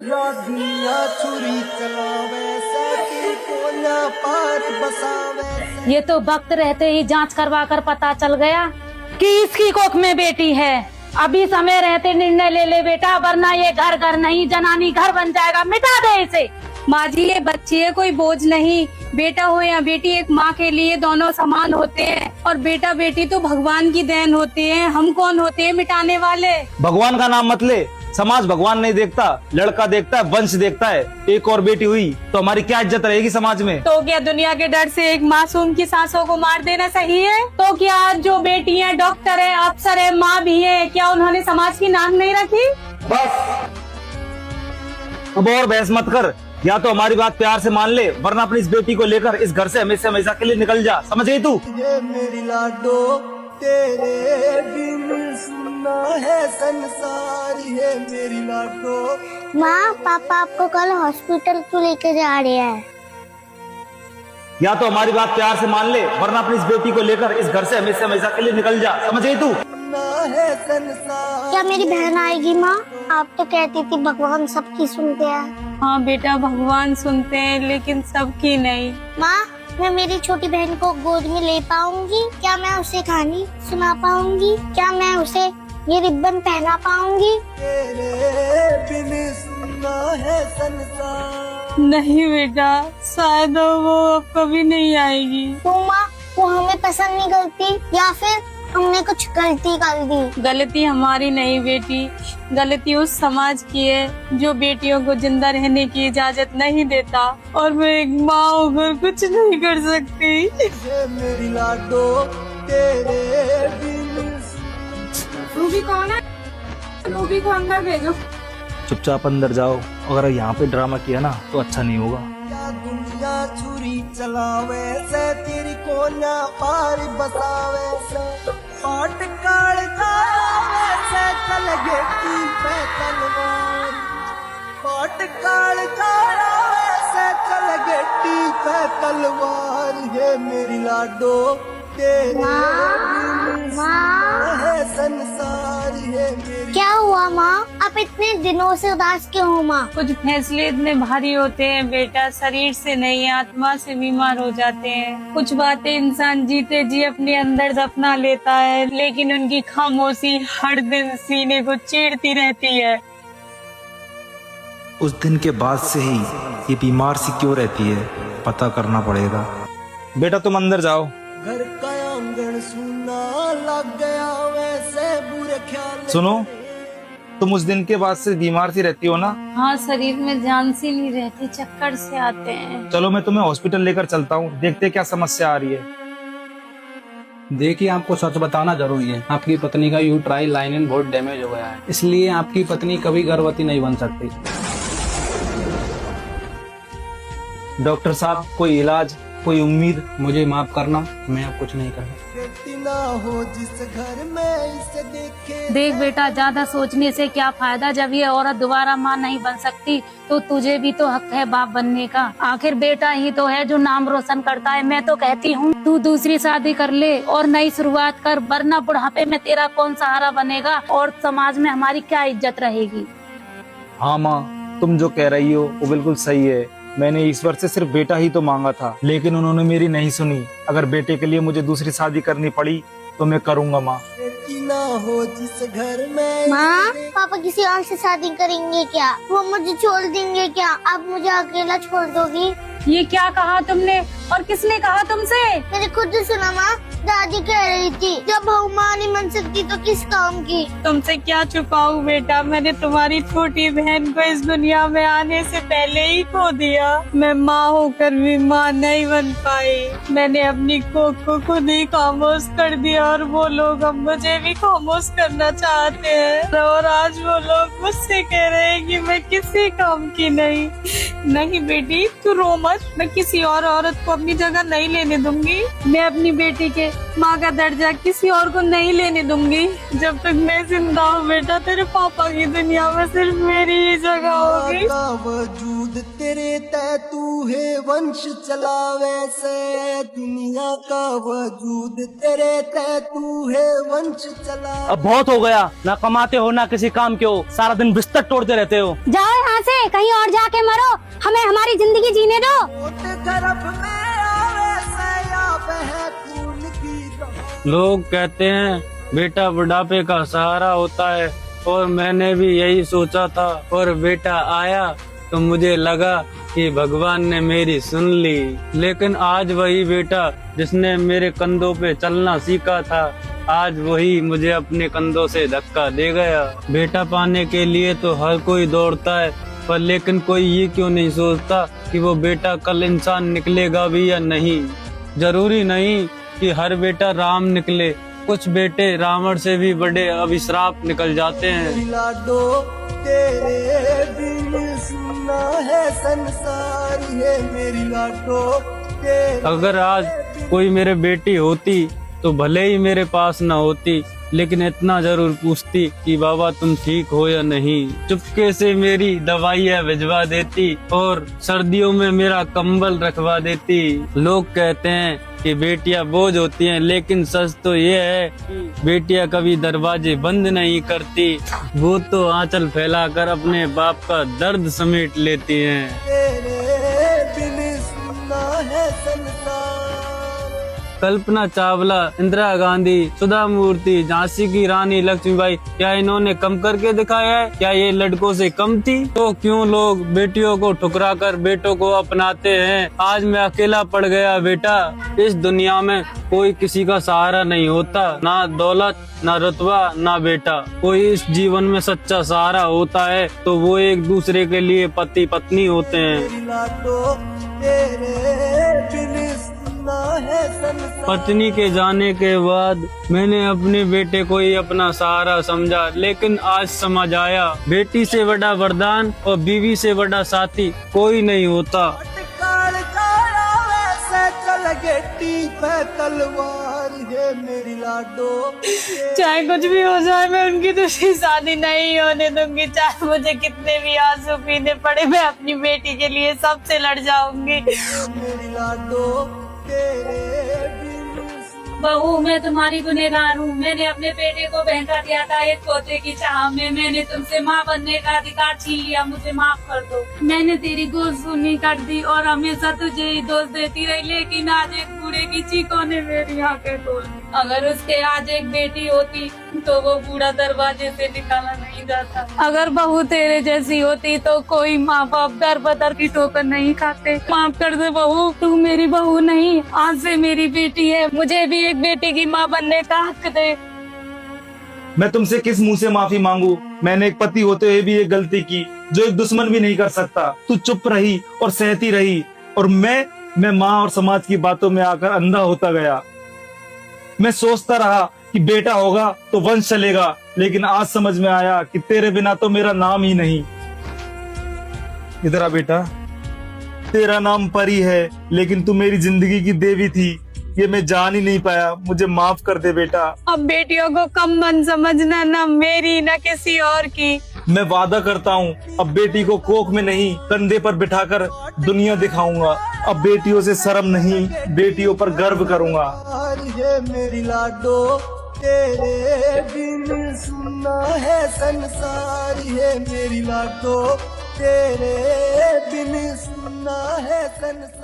ये तो वक्त रहते ही जांच करवा कर पता चल गया कि इसकी कोख में बेटी है। अभी समय रहते निर्णय ले ले बेटा, वरना ये घर घर नहीं जनानी घर बन जाएगा। मिटा दे इसे। माँ जी, ये बच्ची है, कोई बोझ नहीं। बेटा हो या बेटी, एक माँ के लिए दोनों समान होते हैं। और बेटा बेटी तो भगवान की देन होते हैं। हम कौन होते हैं मिटाने वाले? भगवान का नाम मत ले। समाज भगवान नहीं देखता, लड़का देखता है, वंश देखता है। एक और बेटी हुई तो हमारी क्या इज्जत रहेगी समाज में? तो क्या दुनिया के डर से एक मासूम की सांसों को मार देना सही है? तो क्या आज जो बेटी है, डॉक्टर है, अफसर है, माँ भी है, क्या उन्होंने समाज की नाक नहीं रखी? बस अब और बहस मत कर। या तो हमारी बात प्यार से मान ले, वरना अपनी इस बेटी को लेकर इस घर से हमेशा हमेशा के लिए निकल जा। समझ गई तू? ये मेरी लाडो, तेरे बिन सुना है संसार। ये मेरी लाडो। माँ, पापा आपको कल हॉस्पिटल क्यों लेके जा रहे हैं? या तो हमारी बात प्यार से मान ले, वरना अपनी इस बेटी को लेकर इस घर से हमेशा हमेशा के लिए निकल जा। समझ गई तू? क्या मेरी बहन आएगी? माँ, आप तो कहती थी भगवान सबकी सुनते हैं। हाँ बेटा, भगवान सुनते हैं, लेकिन सबकी नहीं। माँ, मैं मेरी छोटी बहन को गोद में ले पाऊंगी? क्या मैं उसे कहानी सुना पाऊंगी? क्या मैं उसे ये रिबन पहना पाऊंगी? तेरे बिन सुना है संसार। नहीं बेटा, शायद वो अब कभी नहीं आएगी। तो माँ, वो हमें पसंद नहीं करती या फिर हमने कुछ गलती कर दी? गलती हमारी नहीं बेटी, गलती उस समाज की है जो बेटियों को जिंदा रहने की इजाजत नहीं देता। और मैं एक माँ होकर कुछ नहीं कर सकती। ये मेरी लाडो, तेरे बिन। रूबी कौन है? रूबी को अंदर भेजो। चुपचाप अंदर जाओ। अगर यहाँ पे ड्रामा किया ना तो अच्छा नहीं होगा। क्या दुनिया छुरी चलावे से, तेरी कोना पार बसावे से। पाट काल जावे से, चल गेटी पे तलवार। पाट काल जावे से, चल गेटी पे तलवार। ये मेरी लाडो, तेरे बिन सुना है संसार। ये मेरी। क्या हुआ माँ? आप इतने दिनों से उदास क्यों हो माँ? कुछ फैसले इतने भारी होते हैं बेटा, शरीर से नहीं आत्मा से बीमार हो जाते हैं। कुछ बातें इंसान जीते जी अपने अंदर दफना लेता है, लेकिन उनकी खामोशी हर दिन सीने को चीरती रहती है। उस दिन के बाद से ही ये बीमार सी क्यों रहती है, पता करना पड़ेगा। बेटा तुम अंदर जाओ। घर का आंगन सुना लग गया वैसे बुरे ख्याल। सुनो, तुम उस दिन के बाद से बीमार सी रहती हो ना? हाँ, शरीर में जान सी नहीं रहती, चक्कर से आते हैं। चलो मैं तुम्हें हॉस्पिटल लेकर चलता हूँ, देखते क्या समस्या आ रही है। देखिए, आपको सच बताना जरूरी है। आपकी पत्नी का यूट्राइन लाइनिन बहुत डैमेज हो गया है, इसलिए आपकी पत्नी कभी गर्भवती नहीं बन सकती। डॉक्टर साहब, कोई इलाज, कोई उम्मीद? मुझे माफ करना, मैं अब कुछ नहीं करना। बेटी ना हो जिस घर में इसे देखे। देख बेटा, ज्यादा सोचने से क्या फायदा। जब ये औरत दोबारा माँ नहीं बन सकती तो तुझे भी तो हक है बाप बनने का। आखिर बेटा ही तो है जो नाम रोशन करता है। मैं तो कहती हूँ तू दूसरी शादी कर ले और नई शुरुआत कर, वरना बुढ़ापे में तेरा कौन सहारा बनेगा और समाज में हमारी क्या इज्जत रहेगी। हाँ माँ, तुम जो कह रही हो वो बिल्कुल सही है। मैंने ईश्वर से सिर्फ बेटा ही तो मांगा था, लेकिन उन्होंने मेरी नहीं सुनी। अगर बेटे के लिए मुझे दूसरी शादी करनी पड़ी तो मैं करूँगा माँ। बेटी ना हो जिस घर में। माँ, पापा किसी और से शादी करेंगे क्या? वो मुझे छोड़ देंगे क्या? आप मुझे अकेला छोड़ दोगी? ये क्या कहा तुमने और किसने कहा तुमसे? मैंने खुद सुना माँ, दादी कह रही थी जब बहू माँ नहीं बन सकती तो किस काम की। तुमसे क्या छुपाऊं बेटा, मैंने तुम्हारी छोटी बहन को इस दुनिया में आने से पहले ही खो दिया। मैं माँ होकर भी माँ नहीं बन पाई। मैंने अपनी कोख को खुद ही खामोश कर दिया और वो लोग अब मुझे भी खामोश करना चाहते हैं। और आज वो लोग मुझसे कह रहे हैं कि मैं किसी काम की नहीं। नहीं बेटी, तू रो मत। मैं किसी और औरत को अपनी जगह नहीं लेने दूंगी। मैं अपनी बेटी के माँ का दर्जा किसी और को नहीं लेने दूंगी। जब तक मैं जिंदा हूँ बेटा, तेरे पापा की दुनिया में सिर्फ मेरी ही जगह होगी। का वजूद तेरे तय तू है, वंश चलावे से दुनिया का वजूद तेरे तय तू है, वंश चला। अब बहुत हो गया, ना कमाते हो ना किसी काम के हो, सारा दिन बिस्तर तोड़ते रहते हो। जाओ यहाँ से, कहीं और जाके मरो, हमें हमारी जिंदगी जीने दो। तरफ में आवे से या बह खून की दवा। लोग कहते हैं बेटा बुढ़ापे का सहारा होता है, और मैंने भी यही सोचा था, और बेटा आया तो मुझे लगा कि भगवान ने मेरी सुन ली। लेकिन आज वही बेटा जिसने मेरे कंधों पे चलना सीखा था, आज वही मुझे अपने कंधों से धक्का दे गया। बेटा पाने के लिए तो हर कोई दौड़ता है, पर लेकिन कोई ये क्यों नहीं सोचता कि वो बेटा कल इंसान निकलेगा भी या नहीं। जरूरी नहीं कि हर बेटा राम निकले, कुछ बेटे रावण से भी बड़े अभिश्राप निकल जाते हैं। लाडो तेरे बिन सुना है संसार, ये मेरी लाडो तेरे। अगर आज कोई मेरे बेटी होती तो भले ही मेरे पास न होती, लेकिन इतना जरूर पूछती कि बाबा तुम ठीक हो या नहीं। चुपके से मेरी दवाइयाँ भिजवा देती और सर्दियों में मेरा कंबल रखवा देती। लोग कहते हैं कि बेटियां बोझ होती हैं, लेकिन सच तो ये है कि बेटियां कभी दरवाजे बंद नहीं करती, वो तो आंचल फैलाकर अपने बाप का दर्द समेट लेती हैं। तेरे बिन सुना है संसार। कल्पना चावला, इंदिरा गांधी, सुधा मूर्ति, झांसी की रानी लक्ष्मीबाई, क्या इन्होंने कम करके दिखाया है? क्या ये लड़कों से कम थी? तो क्यों लोग बेटियों को ठुकराकर बेटों को अपनाते हैं? आज मैं अकेला पड़ गया बेटा। इस दुनिया में कोई किसी का सहारा नहीं होता, ना दौलत, ना रुतबा, ना बेटा। कोई इस जीवन में सच्चा सहारा होता है तो वो एक दूसरे के लिए पति पत्नी होते हैं। पत्नी के जाने के बाद मैंने अपने बेटे को ही अपना सहारा समझा, लेकिन आज समझ आया बेटी से बड़ा वरदान और बीवी से बड़ा साथी कोई नहीं होता। तलवार है मेरी लाडो। चाहे कुछ भी हो जाए, मैं उनकी दूसरी शादी नहीं होने दूंगी। चाहे मुझे कितने भी आंसू पीने पड़े, मैं अपनी बेटी के लिए सबसे लड़ जाऊंगी। मेरी लाडो तेरे बिन। बहू मैं तुम्हारी गुनहगार हूँ। मैंने अपने बेटे को बहका दिया था एक पोते की चाह में। मैंने तुमसे माँ बनने का अधिकार छीन लिया, मुझे माफ कर दो। मैंने तेरी गोद सुनी कर दी और हमेशा तुझे ही दोष देती रही, लेकिन आज एक बूढ़े की चीखों ने मेरी आंखें खोल दी। अगर उसके आज एक बेटी होती तो वो बूढ़ा दरवाजे से निकाला नहीं जाता। अगर बहू तेरे जैसी होती तो कोई माँ बाप दर बदर की ठोकर नहीं खाते। माफ कर दे बहू, तू मेरी बहू नहीं, आज से मेरी बेटी है। मुझे भी एक बेटी की माँ बनने का हक दे। मैं तुमसे किस मुंह से माफी मांगू? मैंने एक पति होते हुए भी एक गलती की जो एक दुश्मन भी नहीं कर सकता। तू चुप रही और सहती रही, और मैं माँ और समाज की बातों में आकर अंधा होता गया। मैं सोचता रहा कि बेटा होगा तो वंश चलेगा, लेकिन आज समझ में आया कि तेरे बिना तो मेरा नाम ही नहीं। इधर आ बेटा, तेरा नाम परी है, लेकिन तू मेरी जिंदगी की देवी थी। ये मैं जान ही नहीं पाया, मुझे माफ कर दे बेटा। अब बेटियों को कम मन समझना, ना मेरी ना किसी और की। मैं वादा करता हूँ अब बेटी को कोख में नहीं, कंधे पर बिठाकर दुनिया दिखाऊंगा। अब बेटियों से शर्म नहीं, बेटियों पर गर्व करूंगा। है मेरी लाडो तेरे बिन सुना है संसार, है मेरी लाडो तेरे बिन सुना है संसार।